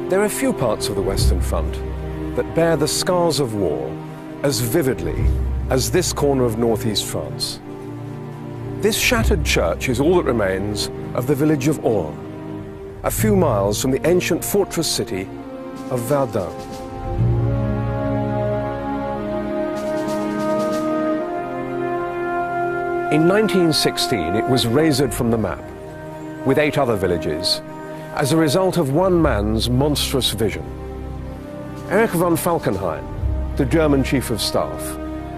There are few parts of the Western Front that bear the scars of war as vividly as this corner of northeast France. This shattered church is all that remains of the village of Orne, a few miles from the ancient fortress city of Verdun. In 1916, it was razed from the map, with 8 other villages, as a result of one man's monstrous vision. Erich von Falkenhayn, the German chief of staff,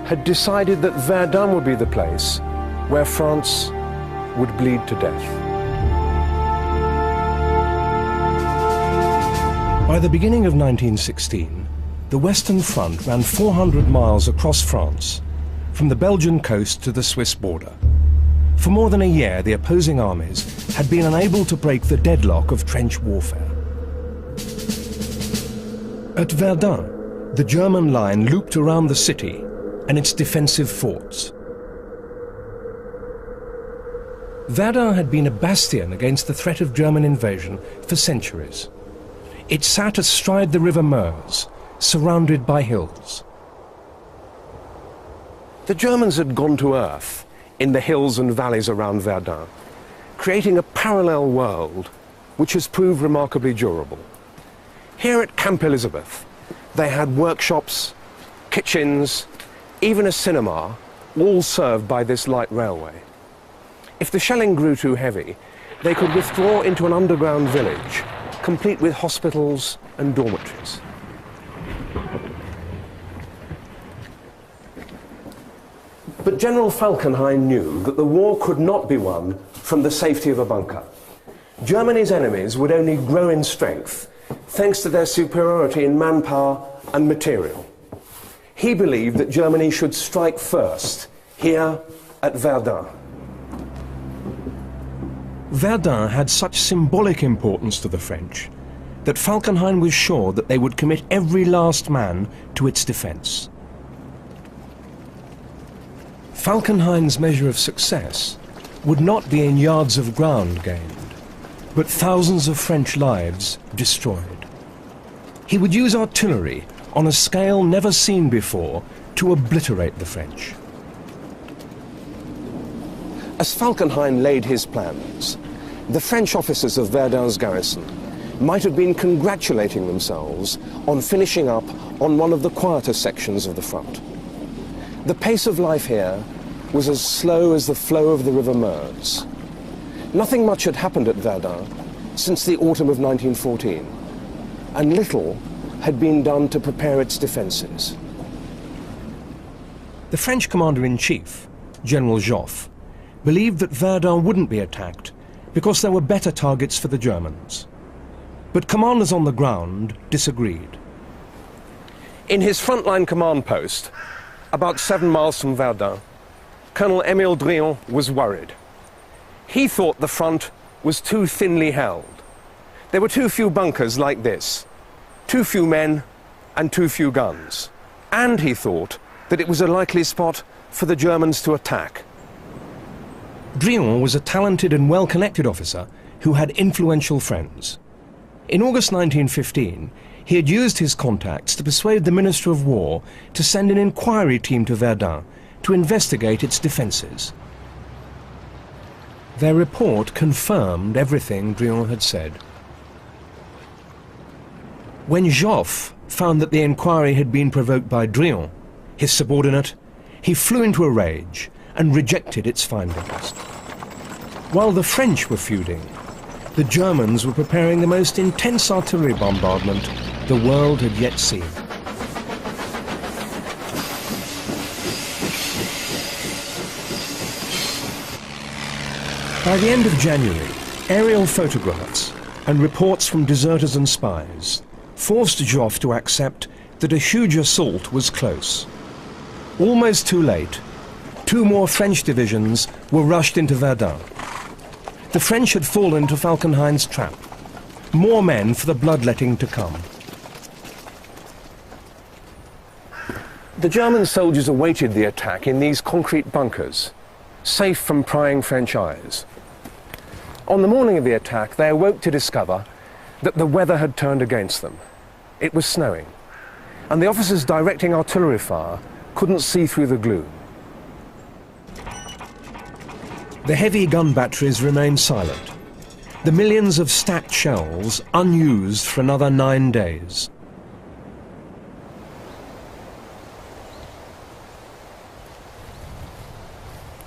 had decided that Verdun would be the place where France would bleed to death. By the beginning of 1916, the Western Front ran 400 miles across France, from the Belgian coast to the Swiss border. For more than a year, the opposing armies had been unable to break the deadlock of trench warfare. At Verdun, the German line looped around the city and its defensive forts. Verdun had been a bastion against the threat of German invasion for centuries. It sat astride the river Meuse, surrounded by hills. The Germans had gone to earth in the hills and valleys around Verdun, creating a parallel world which has proved remarkably durable. Here at Camp Elizabeth, they had workshops, kitchens, even a cinema, all served by this light railway. If the shelling grew too heavy, they could withdraw into an underground village, complete with hospitals and dormitories. But General Falkenhayn knew that the war could not be won from the safety of a bunker. Germany's enemies would only grow in strength thanks to their superiority in manpower and material. He believed that Germany should strike first, here at Verdun. Verdun had such symbolic importance to the French that Falkenhayn was sure that they would commit every last man to its defense. Falkenhayn's measure of success would not be in yards of ground gained, but thousands of French lives destroyed. He would use artillery on a scale never seen before to obliterate the French. As Falkenhayn laid his plans, the French officers of Verdun's garrison might have been congratulating themselves on finishing up on one of the quieter sections of the front. The pace of life here was as slow as the flow of the river Meuse. Nothing much had happened at Verdun since the autumn of 1914, and little had been done to prepare its defences. The French commander-in-chief, General Joffre, believed that Verdun wouldn't be attacked because there were better targets for the Germans. But commanders on the ground disagreed. In his frontline command post, about 7 miles from Verdun, Colonel Émile Drion was worried. He thought the front was too thinly held. There were too few bunkers like this, too few men and too few guns. And he thought that it was a likely spot for the Germans to attack. Drion was a talented and well-connected officer who had influential friends. In August 1915, he had used his contacts to persuade the Minister of War to send an inquiry team to Verdun to investigate its defences. Their report confirmed everything Drion had said. When Joffre found that the inquiry had been provoked by Drion, his subordinate, he flew into a rage and rejected its findings. While the French were feuding, the Germans were preparing the most intense artillery bombardment the world had yet seen. By the end of January, aerial photographs and reports from deserters and spies forced Joffre to accept that a huge assault was close. Almost too late, 2 more French divisions were rushed into Verdun. The French had fallen to Falkenhayn's trap. More men for the bloodletting to come. The German soldiers awaited the attack in these concrete bunkers, safe from prying French eyes. On the morning of the attack, they awoke to discover that the weather had turned against them. It was snowing, and the officers directing artillery fire couldn't see through the gloom. The heavy gun batteries remained silent, the millions of stacked shells unused for another 9 days.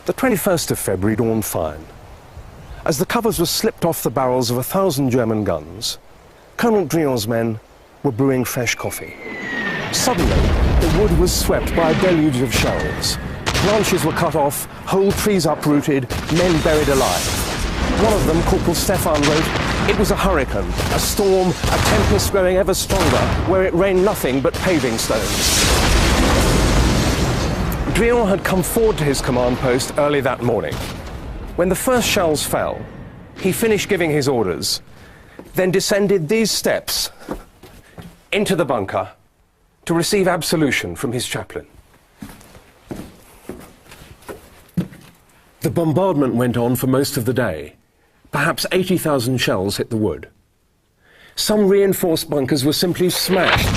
The 21st of February dawned fine. As the covers were slipped off the barrels of 1,000 German guns, Colonel Drion's men were brewing fresh coffee. Suddenly, the wood was swept by a deluge of shells. Branches were cut off, whole trees uprooted, men buried alive. One of them, Corporal Stefan, wrote, "It was a hurricane, a storm, a tempest growing ever stronger, where it rained nothing but paving stones." Drion had come forward to his command post early that morning. When the first shells fell, he finished giving his orders, then descended these steps into the bunker to receive absolution from his chaplain. The bombardment went on for most of the day. Perhaps 80,000 shells hit the wood. Some reinforced bunkers were simply smashed.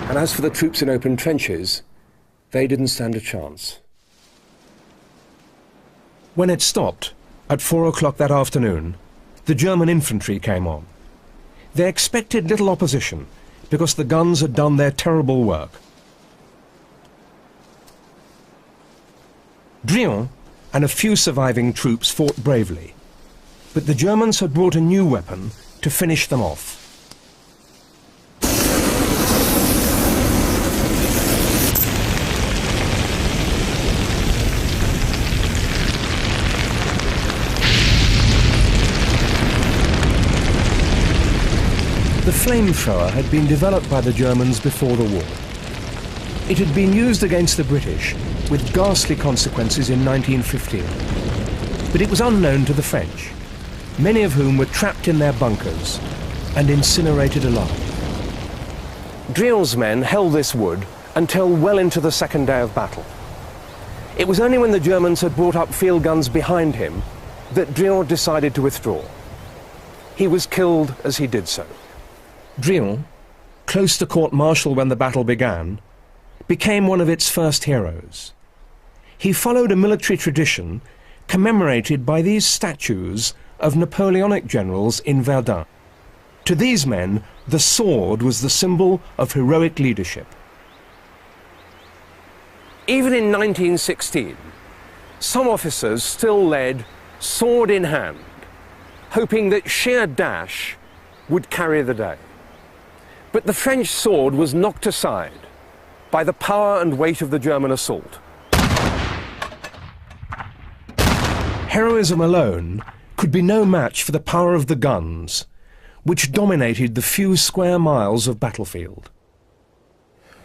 And as for the troops in open trenches, they didn't stand a chance. When it stopped, at 4 o'clock that afternoon, the German infantry came on. They expected little opposition, because the guns had done their terrible work. Drion and a few surviving troops fought bravely, but the Germans had brought a new weapon to finish them off. The flamethrower had been developed by the Germans before the war. It had been used against the British with ghastly consequences in 1915. But it was unknown to the French, many of whom were trapped in their bunkers and incinerated alive. Drion's men held this wood until well into the second day of battle. It was only when the Germans had brought up field guns behind him that Drion decided to withdraw. He was killed as he did so. Drion, close to court-martial when the battle began, became one of its first heroes. He followed a military tradition commemorated by these statues of Napoleonic generals in Verdun. To these men, the sword was the symbol of heroic leadership. Even in 1916, some officers still led sword in hand, hoping that sheer dash would carry the day. But the French sword was knocked aside by the power and weight of the German assault. Heroism alone could be no match for the power of the guns, which dominated the few square miles of battlefield.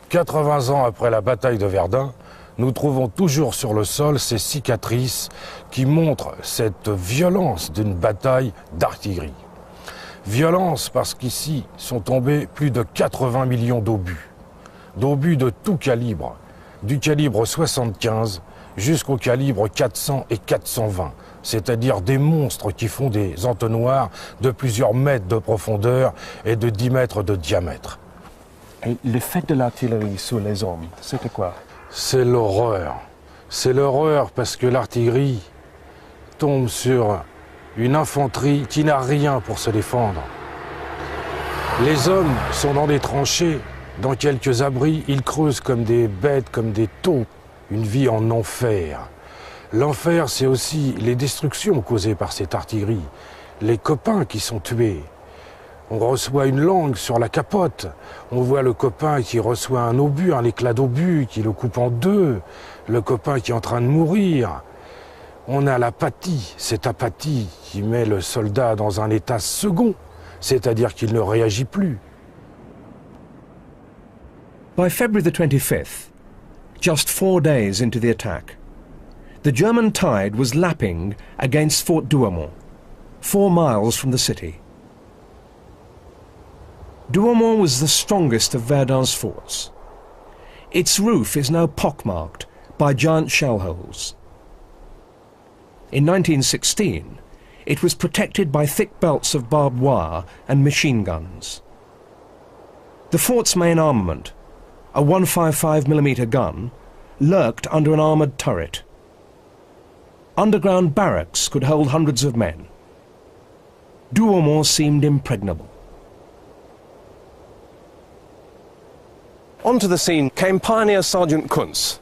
80 ans après la bataille de Verdun, nous trouvons toujours sur le sol ces cicatrices qui montrent cette violence d'une bataille d'artillerie. Violence parce qu'ici sont tombés plus de 80 millions d'obus. D'obus de tout calibre, du calibre 75 jusqu'au calibre 400 et 420, c'est-à-dire des monstres qui font des entonnoirs de plusieurs mètres de profondeur et de 10 mètres de diamètre. Et l'effet de l'artillerie sur les hommes, c'était quoi? C'est l'horreur. C'est l'horreur parce que l'artillerie tombe sur une infanterie qui n'a rien pour se défendre. Les hommes sont dans des tranchées, dans quelques abris, ils creusent comme des bêtes, comme des taupes, une vie en enfer. L'enfer, c'est aussi les destructions causées par cette artillerie, les copains qui sont tués. On reçoit une langue sur la capote, on voit le copain qui reçoit un obus, un éclat d'obus qui le coupe en deux, le copain qui est en train de mourir. On a l'apathie, cette apathie qui met le soldat dans un état second, c'est-à-dire qu'il ne réagit plus. By February the 25th, just 4 days into the attack, the German tide was lapping against Fort Douaumont, 4 miles from the city. Douaumont was the strongest of Verdun's forts. Its roof is now pockmarked by giant shell holes. In 1916, it was protected by thick belts of barbed wire and machine guns. The fort's main armament, a 155mm gun, lurked under an armoured turret. Underground barracks could hold hundreds of men. Douaumont seemed impregnable. Onto the scene came Pioneer Sergeant Kuntz,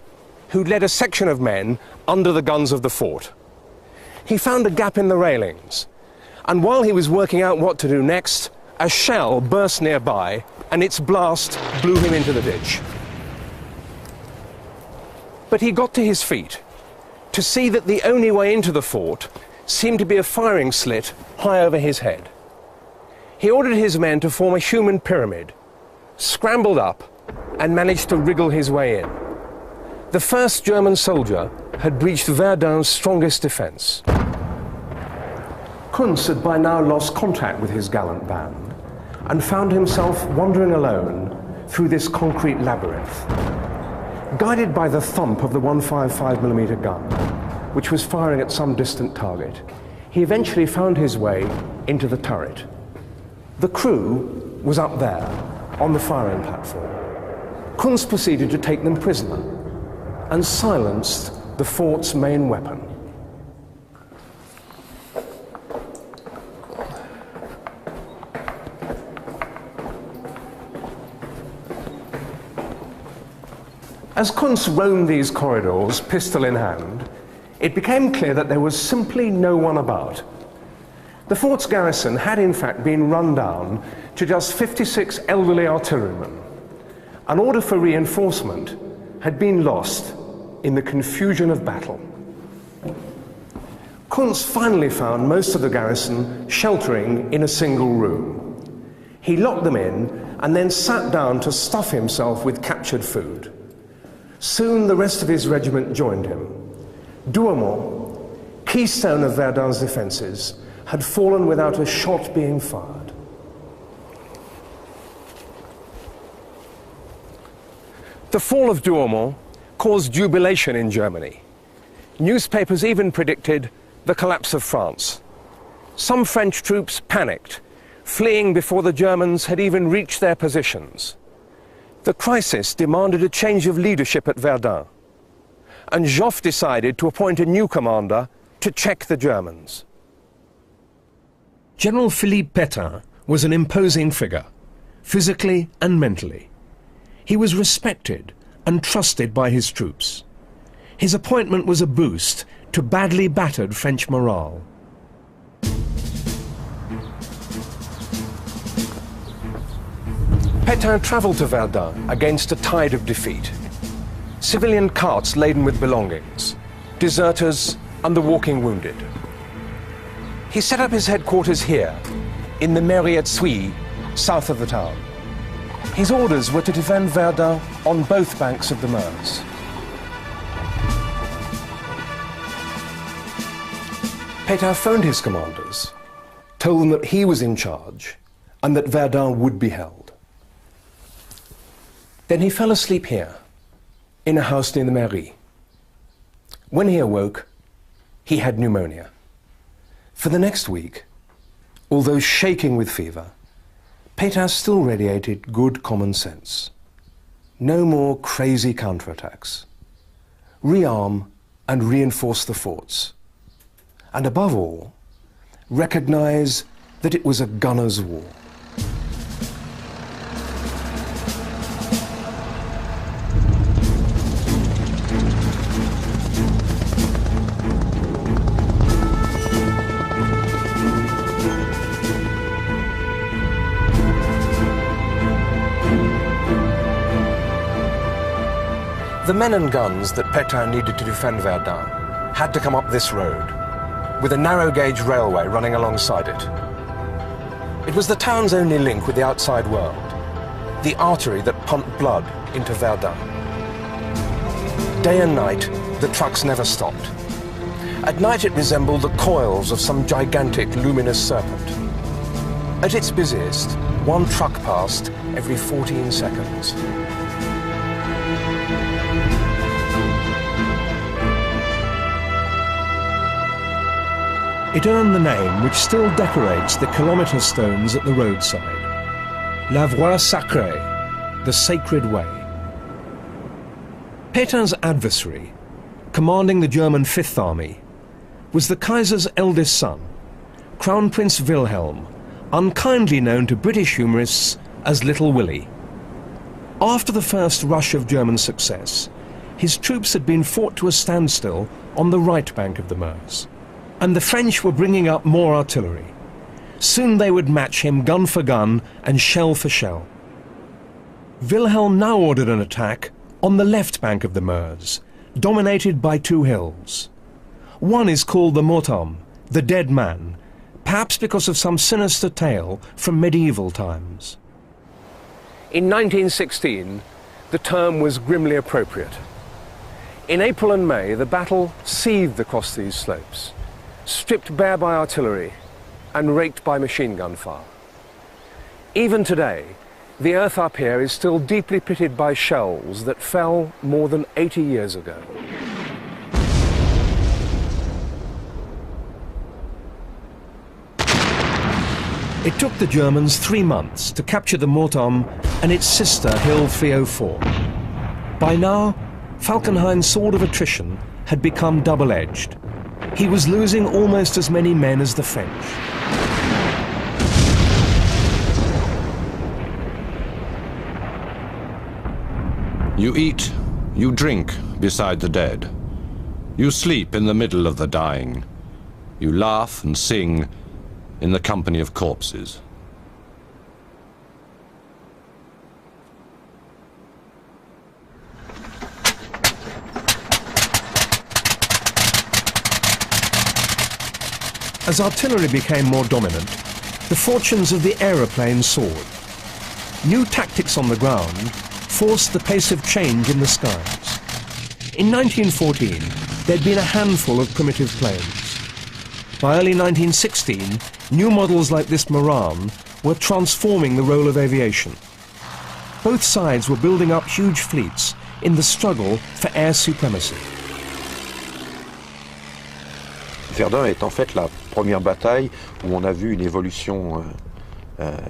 who led a section of men under the guns of the fort. He found a gap in the railings, and while he was working out what to do next, a shell burst nearby, and its blast blew him into the ditch. But he got to his feet to see that the only way into the fort seemed to be a firing slit high over his head. He ordered his men to form a human pyramid, scrambled up, and managed to wriggle his way in. The first German soldier had breached Verdun's strongest defense. Kuntz had by now lost contact with his gallant band and found himself wandering alone through this concrete labyrinth. Guided by the thump of the 155mm gun, which was firing at some distant target, he eventually found his way into the turret. The crew was up there, on the firing platform. Kuntz proceeded to take them prisoner and silenced the fort's main weapon. As Kuntz roamed these corridors, pistol in hand, it became clear that there was simply no one about. The fort's garrison had in fact been run down to just 56 elderly artillerymen. An order for reinforcement had been lost in the confusion of battle. Kuntz finally found most of the garrison sheltering in a single room. He locked them in and then sat down to stuff himself with captured food. Soon the rest of his regiment joined him. Douaumont, keystone of Verdun's defences, had fallen without a shot being fired. The fall of Douaumont caused jubilation in Germany. Newspapers even predicted the collapse of France. Some French troops panicked, fleeing before the Germans had even reached their positions. The crisis demanded a change of leadership at Verdun, and Joffre decided to appoint a new commander to check the Germans. General Philippe Pétain was an imposing figure, physically and mentally. He was respected and trusted by his troops. His appointment was a boost to badly battered French morale. Pétain travelled to Verdun against a tide of defeat. Civilian carts laden with belongings, deserters and the walking wounded. He set up his headquarters here, in the Mairie et Suye, south of the town. His orders were to defend Verdun on both banks of the Meuse. Pétain phoned his commanders, told them that he was in charge and that Verdun would be held. Then he fell asleep here, in a house near the Mairie. When he awoke, he had pneumonia. For the next week, although shaking with fever, Pétain still radiated good common sense. No more crazy counterattacks. Rearm and reinforce the forts. And above all, recognize that it was a gunner's war. The men and guns that Pétain needed to defend Verdun had to come up this road, with a narrow-gauge railway running alongside it. It was the town's only link with the outside world, the artery that pumped blood into Verdun. Day and night, the trucks never stopped. At night it resembled the coils of some gigantic luminous serpent. At its busiest, one truck passed every 14 seconds. It earned the name which still decorates the kilometre stones at the roadside. La Voie Sacrée, the Sacred Way. Pétain's adversary, commanding the German Fifth Army, was the Kaiser's eldest son, Crown Prince Wilhelm, unkindly known to British humorists as Little Willie. After the first rush of German success, his troops had been fought to a standstill on the right bank of the Meuse, and the French were bringing up more artillery. Soon they would match him gun for gun and shell for shell. Wilhelm now ordered an attack on the left bank of the Meuse, dominated by two hills. One is called the Mortom, the Dead Man, perhaps because of some sinister tale from medieval times. In 1916, the term was grimly appropriate. In April and May, the battle seethed across these slopes, stripped bare by artillery and raked by machine gun fire. Even today, the earth up here is still deeply pitted by shells that fell more than 80 years ago. It took the Germans 3 months to capture the Mortom and its sister Hill 304. By now, Falkenhayn's sword of attrition had become double-edged. He was losing almost as many men as the French. You eat, you drink beside the dead. You sleep in the middle of the dying. You laugh and sing in the company of corpses. As artillery became more dominant, the fortunes of the aeroplane soared. New tactics on the ground forced the pace of change in the skies. In 1914, there'd been a handful of primitive planes. By early 1916, new models like this Moran were transforming the role of aviation. Both sides were building up huge fleets in the struggle for air supremacy. Verdun est en fait la première bataille où on a vu une évolution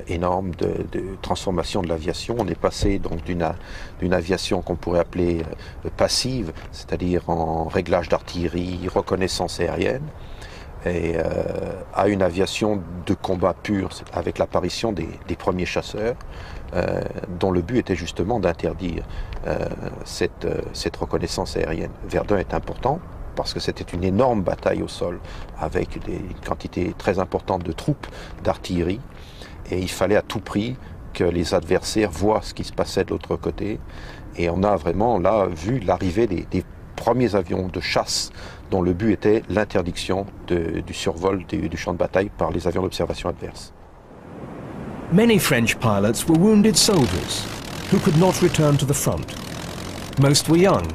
énorme de transformation de l'aviation. On est passé donc d'une aviation qu'on pourrait appeler passive, c'est-à-dire en réglage d'artillerie, reconnaissance aérienne, et à une aviation de combat pur, avec l'apparition des premiers chasseurs, dont le but était justement d'interdire cette reconnaissance aérienne. Verdun est important parce que c'était une énorme bataille au sol avec une quantité très importante de troupes d'artillerie, et il fallait à tout prix que les adversaires voient ce qui se passait de l'autre côté, et on a vraiment là vu l'arrivée des premiers avions de chasse dont le but était l'interdiction du survol du champ de bataille par les avions d'observation adverses. Many French pilots were wounded soldiers who could not return to the front. Most were young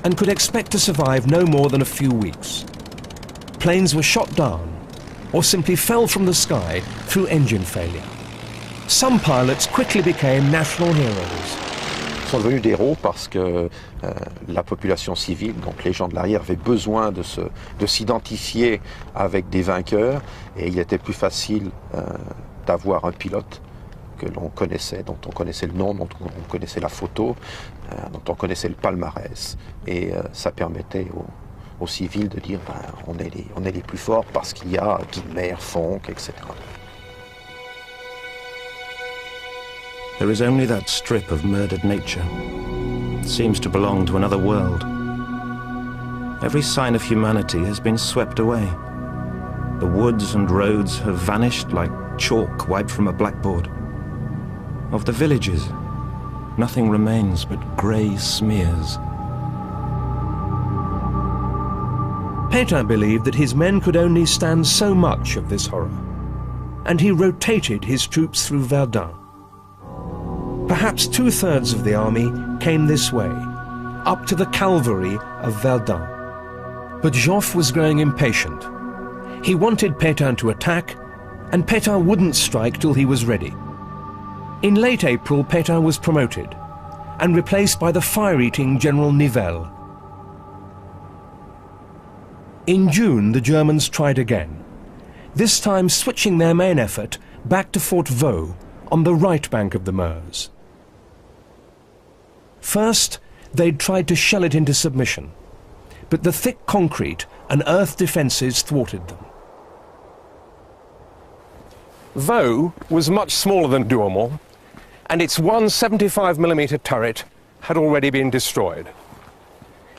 and could expect to survive no more than a few weeks. Planes were shot down or simply fell from the sky through engine failure. Some pilots quickly became national heroes. Ils sont devenus des héros parce que la population civile, donc les gens de l'arrière, avaient besoin de s'identifier avec des vainqueurs, et il était plus facile d'avoir un pilote que l'on connaissait, dont on connaissait le nom, dont on connaissait la photo, dont on connaissait le palmarès, et ça permettait aux civils de dire on est les plus forts parce qu'il y a Guilmer, Fonck, etc. There is only that strip of murdered nature. It seems to belong to another world. Every sign of humanity has been swept away. The woods and roads have vanished like chalk wiped from a blackboard. Of the villages, nothing remains but grey smears. Pétain believed that his men could only stand so much of this horror, and he rotated his troops through Verdun. Perhaps 2/3 of the army came this way, up to the Calvary of Verdun. But Joffre was growing impatient. He wanted Pétain to attack, and Pétain wouldn't strike till he was ready. In late April, Pétain was promoted and replaced by the fire-eating General Nivelle. In June, the Germans tried again. this time switching their main effort back to Fort Vaux on the right bank of the Meuse. First, they'd tried to shell it into submission, but the thick concrete and earth defences thwarted them. Vaux was much smaller than Douaumont, and its 175mm turret had already been destroyed.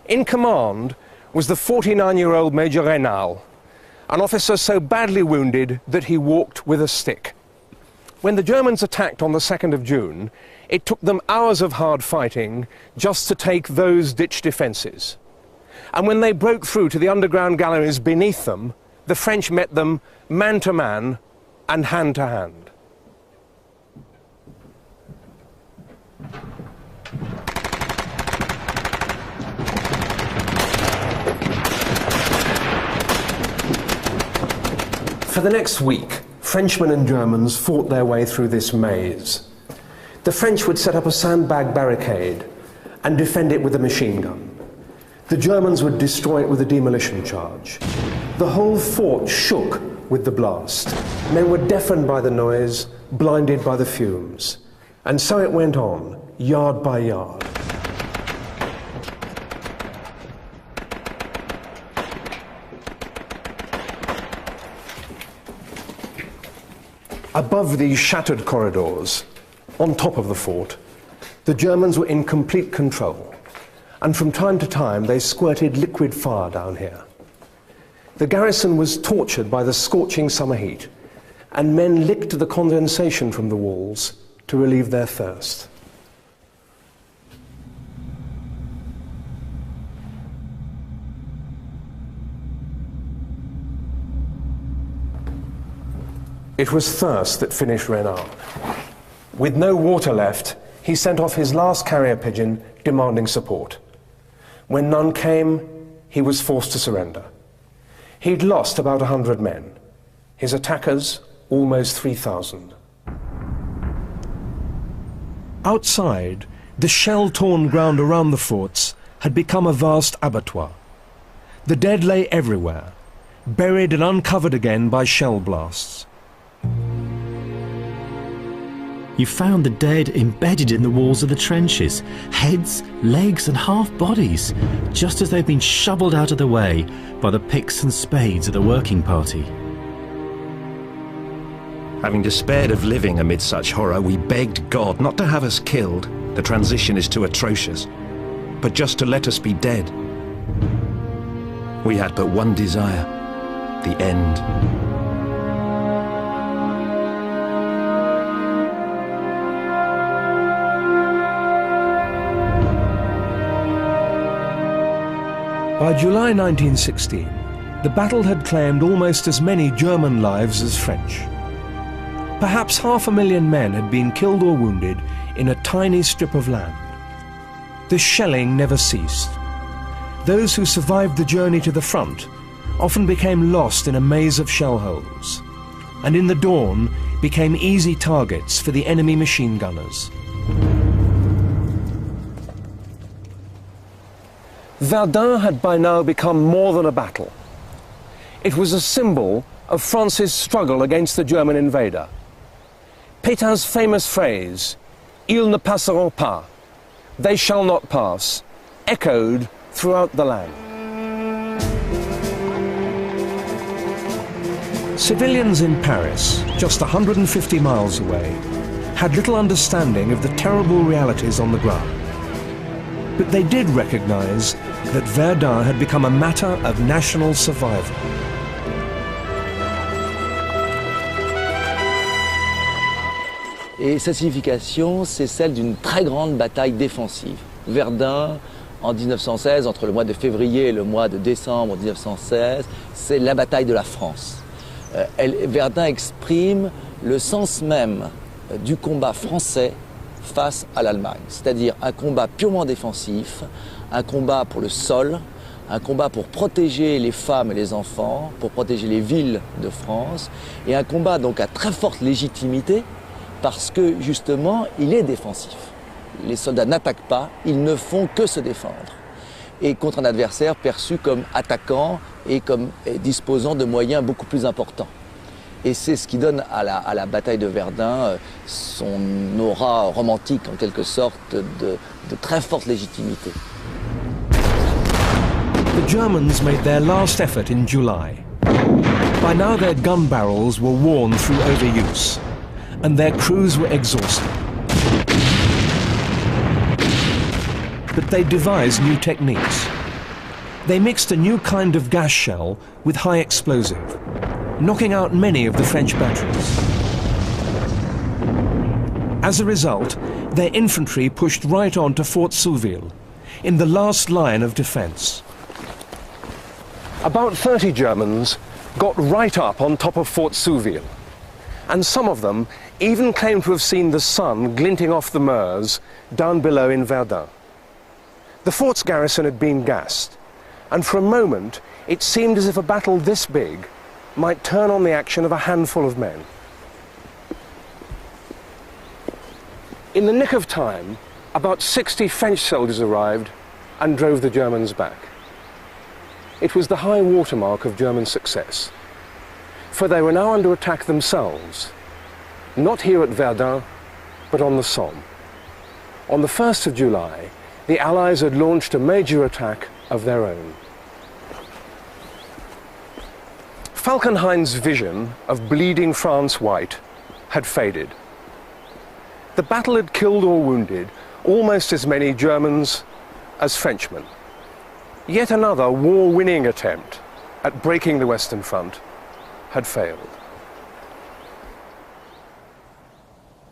In command was the 49-year-old Major Raynal, an officer so badly wounded that he walked with a stick. When the Germans attacked on the 2nd of June, it took them hours of hard fighting just to take those ditch defences. And when they broke through to the underground galleries beneath them, the French met them man to man and hand to hand. For the next week, Frenchmen and Germans fought their way through this maze. The French would set up a sandbag barricade and defend it with a machine gun. The Germans would destroy it with a demolition charge. The whole fort shook with the blast. Men were deafened by the noise, blinded by the fumes. And so it went on, yard by yard. Above these shattered corridors, on top of the fort, the Germans were in complete control, and from time to time they squirted liquid fire down here. The garrison was tortured by the scorching summer heat, and men licked the condensation from the walls to relieve their thirst. It was thirst that finished Raynal. With no water left, he sent off his last carrier pigeon demanding support. When none came, he was forced to surrender. He'd lost about 100 men. His attackers, almost 3,000. Outside, the shell-torn ground around the forts had become a vast abattoir. The dead lay everywhere, buried and uncovered again by shell blasts. You found the dead embedded in the walls of the trenches, heads, legs and half bodies, just as they've been shoveled out of the way by the picks and spades of the working party. Having despaired of living amid such horror, we begged God not to have us killed, the transition is too atrocious, but just to let us be dead. We had but one desire, the end. By July 1916, the battle had claimed almost as many German lives as French. Perhaps 500,000 men had been killed or wounded in a tiny strip of land. The shelling never ceased. Those who survived the journey to the front often became lost in a maze of shell holes, and in the dawn became easy targets for the enemy machine gunners. Verdun had by now become more than a battle. It was a symbol of France's struggle against the German invader. Pétain's famous phrase, "Ils ne passeront pas," they shall not pass, echoed throughout the land. Civilians in Paris, just 150 miles away, had little understanding of the terrible realities on the ground. But they did recognize that Verdun had become a matter of national survival. Et sa signification, c'est celle d'une très grande bataille défensive. Verdun, en 1916, entre le mois de février et le mois de décembre 1916, c'est la bataille de la France. Verdun exprime le sens même du combat français face à l'Allemagne, c'est-à-dire un combat purement défensif, un combat pour le sol, un combat pour protéger les femmes et les enfants, pour protéger les villes de France, et un combat donc à très forte légitimité parce que justement il est défensif. Les soldats n'attaquent pas, ils ne font que se défendre, et contre un adversaire perçu comme attaquant et comme disposant de moyens beaucoup plus importants. Et c'est ce qui donne à la bataille de Verdun son aura romantique, en quelque sorte, de très forte légitimité. The Germans made their last effort in July. By now their gun barrels were worn through overuse, and their crews were exhausted. But they devised new techniques. They mixed a new kind of gas shell with high explosive, knocking out many of the French batteries. As a result, their infantry pushed right on to Fort Souville, in the last line of defense. About 30 Germans got right up on top of Fort Souville, and some of them even claimed to have seen the sun glinting off the Meuse down below in Verdun. The fort's garrison had been gassed, and for a moment it seemed as if a battle this big might turn on the action of a handful of men. In the nick of time, about 60 French soldiers arrived and drove the Germans back. It was the high watermark of German success, for they were now under attack themselves, not here at Verdun, but on the Somme. On the 1st of July, the Allies had launched a major attack of their own. Falkenhayn's vision of bleeding France white had faded. The battle had killed or wounded almost as many Germans as Frenchmen. Yet another war-winning attempt at breaking the Western Front had failed.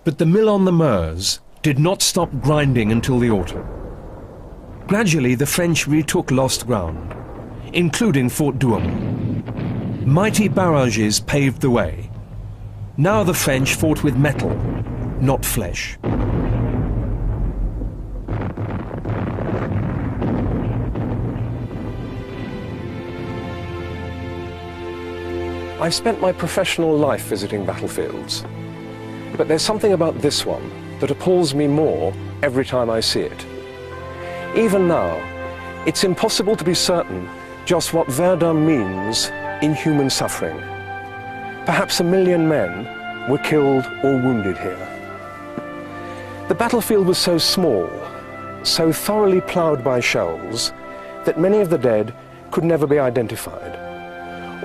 But the mill on the Meuse did not stop grinding until the autumn. Gradually, the French retook lost ground, including Fort Douaumont. Mighty barrages paved the way. Now the French fought with metal, not flesh. I've spent my professional life visiting battlefields, but there's something about this one that appalls me more every time I see it. Even now, it's impossible to be certain just what Verdun means in human suffering. Perhaps 1 million men were killed or wounded here. The battlefield was so small, so thoroughly ploughed by shells, that many of the dead could never be identified,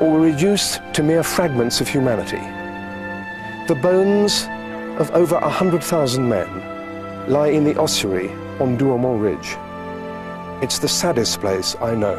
or were reduced to mere fragments of humanity. The bones of over 100,000 men lie in the ossuary on Douaumont Ridge. It's the saddest place I know.